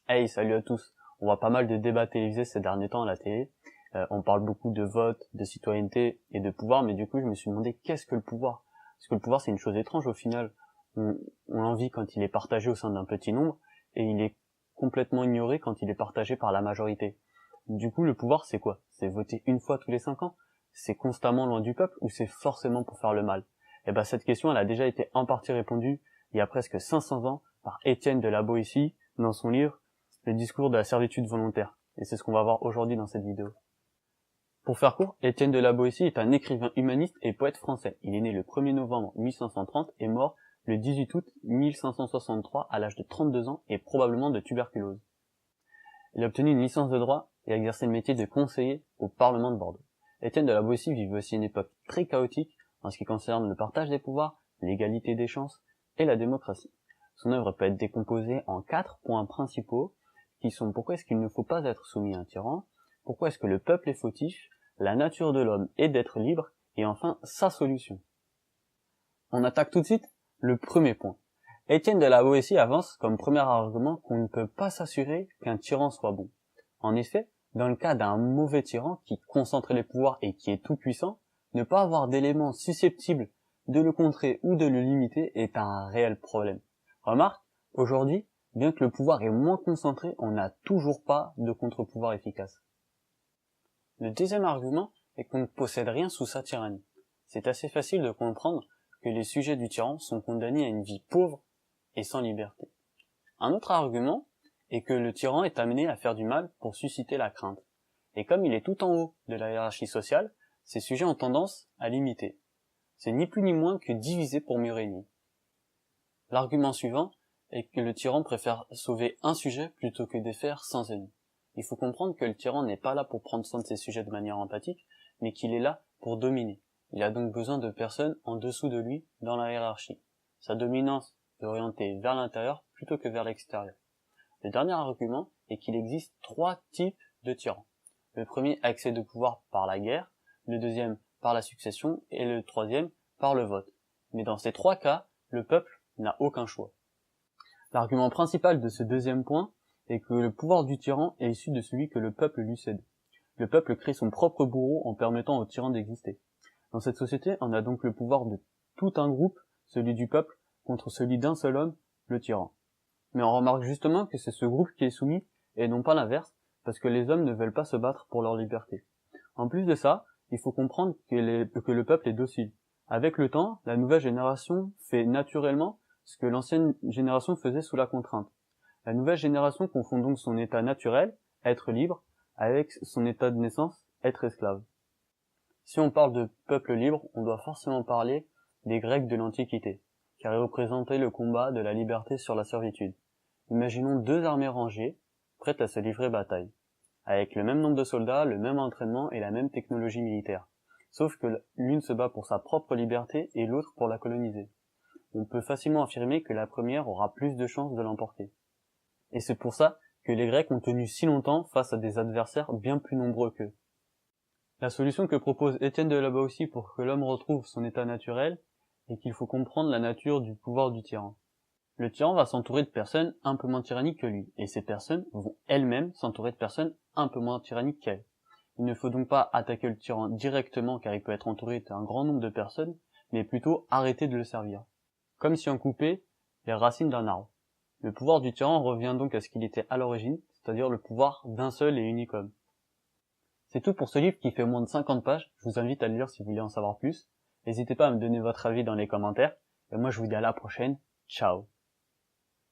Hey, salut à tous. On voit pas mal de débats télévisés ces derniers temps à la télé. On parle beaucoup de vote, de citoyenneté et de pouvoir, mais du coup, je me suis demandé qu'est-ce que le pouvoir? Parce que le pouvoir, c'est une chose étrange au final. On l'envie quand il est partagé au sein d'un petit nombre, et il est complètement ignoré quand il est partagé par la majorité. Du coup, le pouvoir, c'est quoi? C'est voter une fois tous les 5 ans? C'est constamment loin du peuple ou c'est forcément pour faire le mal? Eh ben, cette question, elle a déjà été en partie répondue il y a presque 500 ans par Étienne de la Boétie dans son livre Le discours de la servitude volontaire. Et c'est ce qu'on va voir aujourd'hui dans cette vidéo. Pour faire court, Étienne de la Boétie est un écrivain humaniste et poète français. Il est né le 1er novembre 1530 et mort le 18 août 1563 à l'âge de 32 ans et probablement de tuberculose. Il a obtenu une licence de droit et a exercé le métier de conseiller au Parlement de Bordeaux. Étienne de la Boétie vivait aussi une époque très chaotique en ce qui concerne le partage des pouvoirs, l'égalité des chances et la démocratie. Son œuvre peut être décomposée en 4 points principaux qui sont: pourquoi est-ce qu'il ne faut pas être soumis à un tyran, pourquoi est-ce que le peuple est fautif, la nature de l'homme est d'être libre, et enfin sa solution. On attaque tout de suite le premier point. Étienne de la Boétie avance comme premier argument qu'on ne peut pas s'assurer qu'un tyran soit bon. En effet, dans le cas d'un mauvais tyran qui concentre les pouvoirs et qui est tout puissant, ne pas avoir d'éléments susceptibles de le contrer ou de le limiter est un réel problème. Remarque, aujourd'hui, bien que le pouvoir est moins concentré, on n'a toujours pas de contre-pouvoir efficace. Le deuxième argument est qu'on ne possède rien sous sa tyrannie. C'est assez facile de comprendre que les sujets du tyran sont condamnés à une vie pauvre et sans liberté. Un autre argument est que le tyran est amené à faire du mal pour susciter la crainte. Et comme il est tout en haut de la hiérarchie sociale, ces sujets ont tendance à l'imiter. C'est ni plus ni moins que diviser pour mieux régner. L'argument suivant est que le tyran préfère sauver un sujet plutôt que défaire 100 ennemis. Il faut comprendre que le tyran n'est pas là pour prendre soin de ses sujets de manière empathique, mais qu'il est là pour dominer. Il a donc besoin de personnes en dessous de lui dans la hiérarchie. Sa dominance est orientée vers l'intérieur plutôt que vers l'extérieur. Le dernier argument est qu'il existe 3 types de tyrans. Le premier, accès de pouvoir par la guerre, le deuxième par la succession et le troisième par le vote. Mais dans ces 3 cas, le peuple n'a aucun choix. L'argument principal de ce deuxième point est que le pouvoir du tyran est issu de celui que le peuple lui cède. Le peuple crée son propre bourreau en permettant au tyran d'exister. Dans cette société, on a donc le pouvoir de tout un groupe, celui du peuple, contre celui d'un seul homme, le tyran. Mais on remarque justement que c'est ce groupe qui est soumis, et non pas l'inverse, parce que les hommes ne veulent pas se battre pour leur liberté. En plus de ça, il faut comprendre que le peuple est docile. Avec le temps, la nouvelle génération fait naturellement ce que l'ancienne génération faisait sous la contrainte. La nouvelle génération confond donc son état naturel, être libre, avec son état de naissance, être esclave. Si on parle de peuple libre, on doit forcément parler des Grecs de l'Antiquité, car ils représentaient le combat de la liberté sur la servitude. Imaginons 2 armées rangées, prêtes à se livrer bataille, avec le même nombre de soldats, le même entraînement et la même technologie militaire. Sauf que l'une se bat pour sa propre liberté et l'autre pour la coloniser. On peut facilement affirmer que la première aura plus de chances de l'emporter. Et c'est pour ça que les Grecs ont tenu si longtemps face à des adversaires bien plus nombreux qu'eux. La solution que propose Étienne de la Boétie pour que l'homme retrouve son état naturel est qu'il faut comprendre la nature du pouvoir du tyran. Le tyran va s'entourer de personnes un peu moins tyranniques que lui, et ces personnes vont elles-mêmes s'entourer de personnes un peu moins tyranniques qu'elles. Il ne faut donc pas attaquer le tyran directement car il peut être entouré d'un grand nombre de personnes, mais plutôt arrêter de le servir. Comme si on coupait les racines d'un arbre. Le pouvoir du tyran revient donc à ce qu'il était à l'origine, c'est-à-dire le pouvoir d'un seul et unique homme. C'est tout pour ce livre qui fait moins de 50 pages, je vous invite à le lire si vous voulez en savoir plus. N'hésitez pas à me donner votre avis dans les commentaires, et moi je vous dis à la prochaine, ciao.